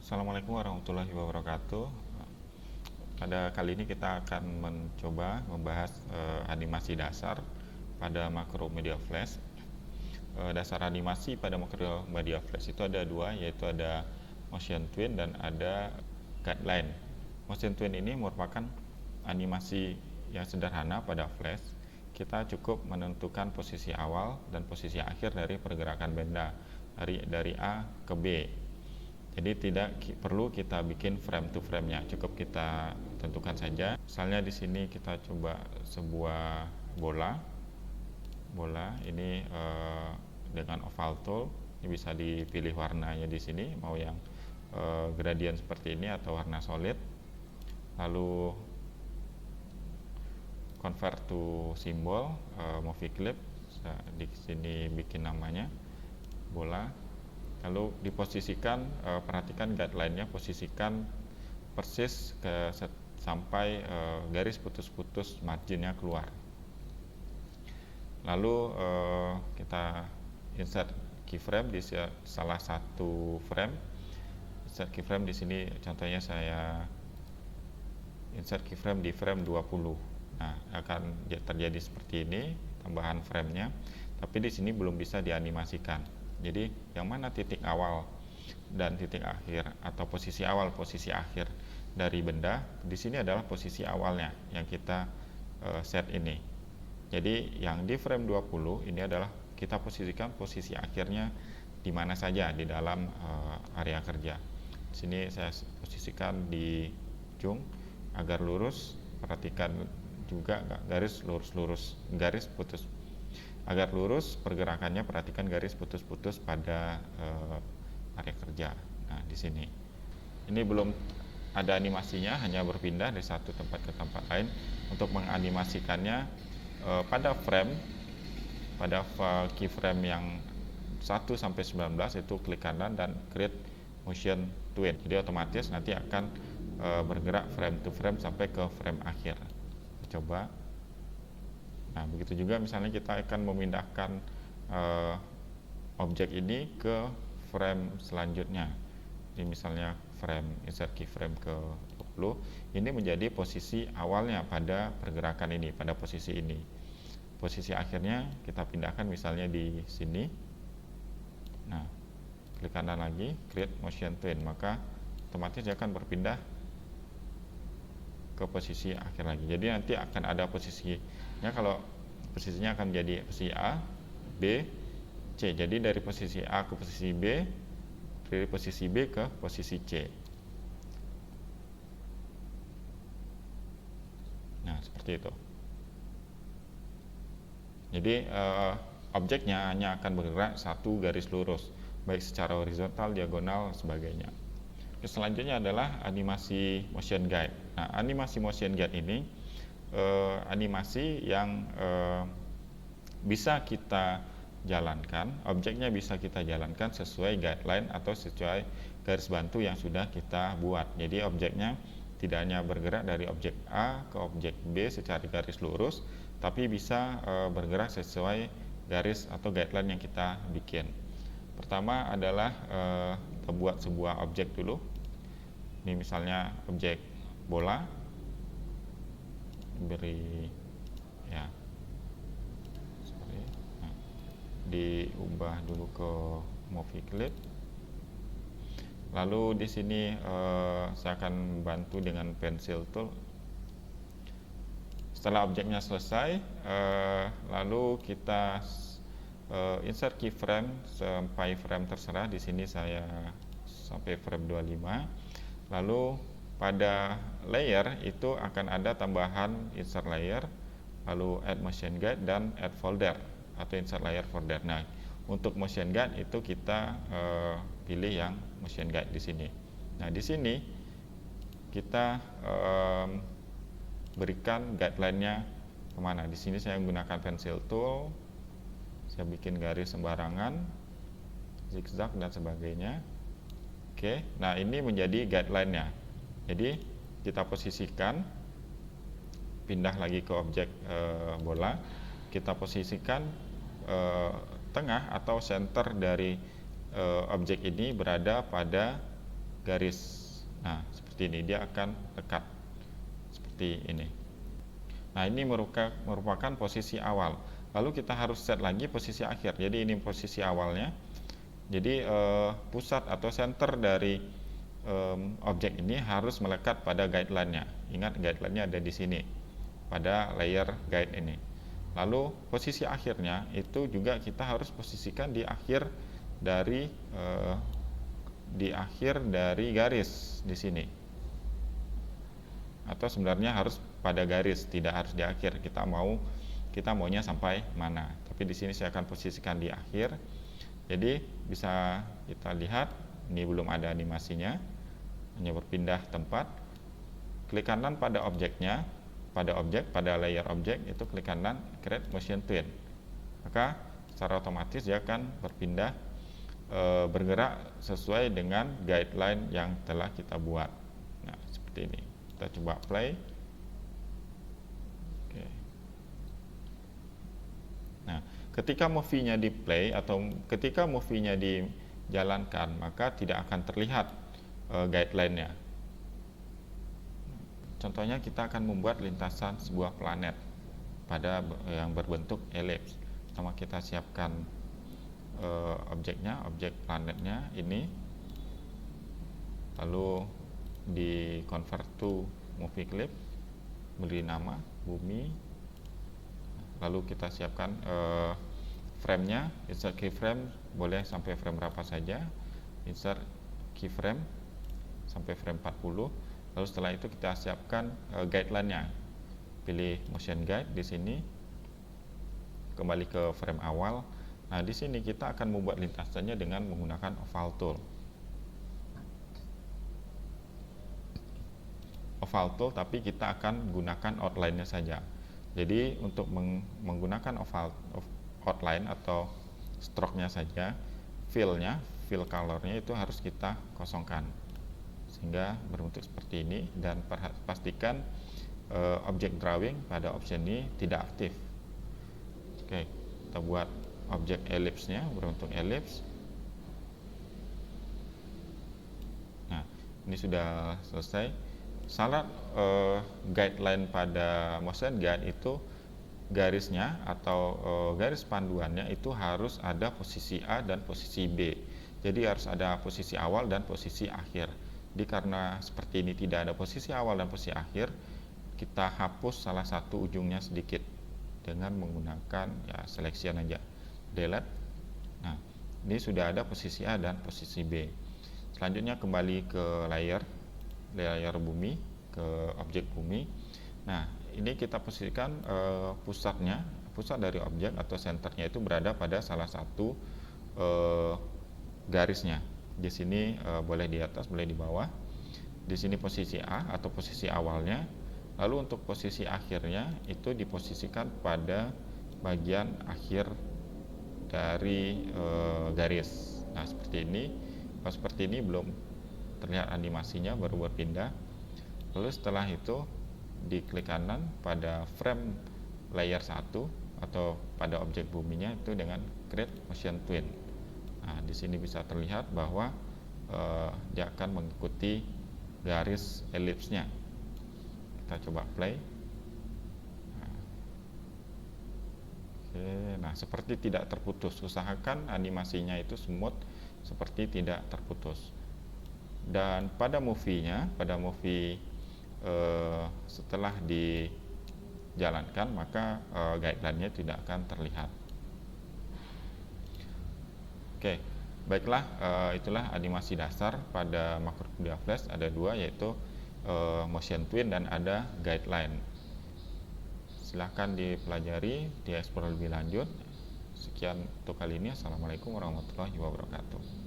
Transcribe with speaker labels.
Speaker 1: Assalamualaikum warahmatullahi wabarakatuh. Pada kali ini kita akan mencoba membahas animasi dasar pada Macromedia Flash. Dasar animasi pada Macromedia Flash itu ada dua, yaitu ada Motion Twin dan ada Guideline. Motion Twin ini merupakan animasi yang sederhana pada Flash. Kita cukup menentukan posisi awal dan posisi akhir dari pergerakan benda dari A ke B. Jadi tidak perlu kita bikin frame to frame-nya, cukup kita tentukan saja. Misalnya di sini kita coba sebuah bola ini dengan oval tool. Ini bisa dipilih warnanya di sini, mau yang gradient seperti ini atau warna solid. Lalu convert to symbol, movie clip. Di sini bikin namanya bola. Lalu diposisikan, perhatikan guideline-nya, posisikan persis sampai garis putus-putus marginnya keluar. Lalu kita insert keyframe di salah satu frame. Insert keyframe di sini contohnya saya insert keyframe di frame 20. Nah, akan terjadi seperti ini tambahan frame-nya, tapi di sini belum bisa dianimasikan. Jadi yang mana titik awal dan titik akhir atau posisi awal, posisi akhir dari benda, di sini adalah posisi awalnya yang kita set ini. Jadi yang di frame 20 ini adalah kita posisikan posisi akhirnya di mana saja di dalam area kerja. Di sini saya posisikan di ujung agar lurus. Perhatikan juga garis lurus-lurus, garis putus. Agar lurus pergerakannya, perhatikan garis putus-putus pada area kerja. Nah, di sini. Ini belum ada animasinya, hanya berpindah dari satu tempat ke tempat lain. Untuk menganimasikannya pada keyframe yang 1 sampai 19 itu klik kanan dan create motion twin. Jadi otomatis nanti akan bergerak frame to frame sampai ke frame akhir. Coba. Nah, begitu juga misalnya kita akan memindahkan objek ini ke frame selanjutnya. Ini misalnya insert keyframe ke 20. Ini menjadi posisi awalnya pada pergerakan ini, pada posisi ini. Posisi akhirnya kita pindahkan misalnya di sini. Nah, klik kanan lagi, create motion twin, maka otomatis dia akan berpindah ke posisi akhir lagi. Jadi nanti akan ada posisinya, kalau posisinya akan menjadi posisi A, B, C. Jadi dari posisi A ke posisi B, dari posisi B ke posisi C. Nah, seperti itu. Jadi objeknya hanya akan bergerak satu garis lurus, baik secara horizontal, diagonal, sebagainya. Selanjutnya adalah animasi motion guide. Nah, animasi motion guide ini animasi yang bisa kita jalankan, objeknya bisa kita jalankan sesuai guideline atau sesuai garis bantu yang sudah kita buat. Jadi objeknya tidak hanya bergerak dari objek A ke objek B secara garis lurus, tapi bisa bergerak sesuai garis atau guideline yang kita bikin. Pertama adalah kita buat sebuah objek dulu. Ini misalnya objek bola, beri ya sorry. Nah, diubah dulu ke movie clip. Lalu di sini saya akan bantu dengan pencil tool. Setelah objeknya selesai, lalu kita insert keyframe sampai frame terserah. Di sini saya sampai frame 25. Lalu pada layer itu akan ada tambahan insert layer, lalu add motion guide dan add folder atau insert layer folder. Nah, untuk motion guide itu kita pilih yang motion guide di sini. Nah, di sini kita berikan guideline-nya kemana. Di sini saya menggunakan pencil tool, saya bikin garis sembarangan, zigzag dan sebagainya. Oke, nah ini menjadi guideline-nya. Jadi kita posisikan, pindah lagi ke objek bola, kita posisikan tengah atau center dari objek ini berada pada garis. Nah, seperti ini, dia akan dekat seperti ini. Nah, ini merupakan posisi awal. Lalu kita harus set lagi posisi akhir. Jadi ini posisi awalnya. Jadi pusat atau center dari objek ini harus melekat pada guideline-nya. Ingat, guideline-nya ada di sini pada layer guide ini. Lalu posisi akhirnya itu juga kita harus posisikan di akhir dari garis di sini. Atau sebenarnya harus pada garis, tidak harus di akhir. Kita maunya sampai mana. Tapi di sini saya akan posisikan di akhir. Jadi bisa kita lihat, ini belum ada animasinya, hanya berpindah tempat. Klik kanan pada objeknya, pada layer objek, itu klik kanan create motion twin. Maka secara otomatis dia akan berpindah, bergerak sesuai dengan guideline yang telah kita buat. Nah, seperti ini. Kita coba play. Oke. Nah, ketika movie-nya di play atau ketika movie-nya dijalankan, maka tidak akan terlihat guideline-nya. Contohnya kita akan membuat lintasan sebuah planet yang berbentuk elips. Pertama kita siapkan objek planetnya ini, lalu di convert to movie clip, beri nama bumi, lalu kita siapkan frame-nya, insert keyframe boleh sampai frame berapa saja, insert keyframe sampai frame 40. Lalu setelah itu kita siapkan guideline-nya, pilih motion guide di sini, kembali ke frame awal. Nah, di sini kita akan membuat lintasannya dengan menggunakan oval tool. Oval tool, tapi kita akan gunakan outline-nya saja. Jadi untuk menggunakan outline atau stroke-nya saja, fill color-nya itu harus kita kosongkan sehingga berbentuk seperti ini, dan pastikan objek drawing pada option ini tidak aktif. Oke, kita buat objek ellipse-nya berbentuk ellipse. Nah, ini sudah selesai. Syarat guideline pada motion guide itu garisnya atau garis panduannya itu harus ada posisi A dan posisi B. Jadi harus ada posisi awal dan posisi akhir. Jadi karena seperti ini tidak ada posisi awal dan posisi akhir, kita hapus salah satu ujungnya sedikit dengan menggunakan selection aja, delete. Nah, ini sudah ada posisi A dan posisi B. Selanjutnya kembali ke layer bumi, ke objek bumi. Nah, ini kita posisikan pusat dari objek atau senternya itu berada pada salah satu garisnya. Di sini boleh di atas, boleh di bawah. Di sini posisi A atau posisi awalnya. Lalu untuk posisi akhirnya itu diposisikan pada bagian akhir dari garis. Nah, seperti ini. Kalau seperti ini belum terlihat animasinya, baru berpindah. Lalu setelah itu diklik kanan pada frame layer 1 atau pada objek buminya itu dengan create motion twin. Nah, di sini bisa terlihat bahwa dia akan mengikuti garis ellipse-nya. Kita coba play. Nah, seperti tidak terputus. Usahakan animasinya itu smooth, seperti tidak terputus. Dan pada movie setelah dijalankan, maka guideline-nya tidak akan terlihat. Oke, baiklah, itulah animasi dasar pada Macromedia Flash. Ada dua, yaitu motion twin dan ada guideline. Silahkan dipelajari, dieksplor lebih lanjut. Sekian untuk kali ini. Assalamualaikum warahmatullahi wabarakatuh.